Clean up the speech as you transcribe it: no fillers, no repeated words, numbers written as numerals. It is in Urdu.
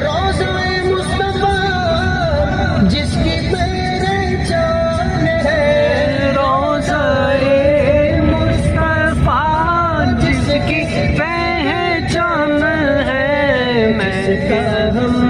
روضہ مصطفیٰ جس کی پہچان ہے، روضہ مصطفیٰ جس کی پہچان ہے، میں کہوں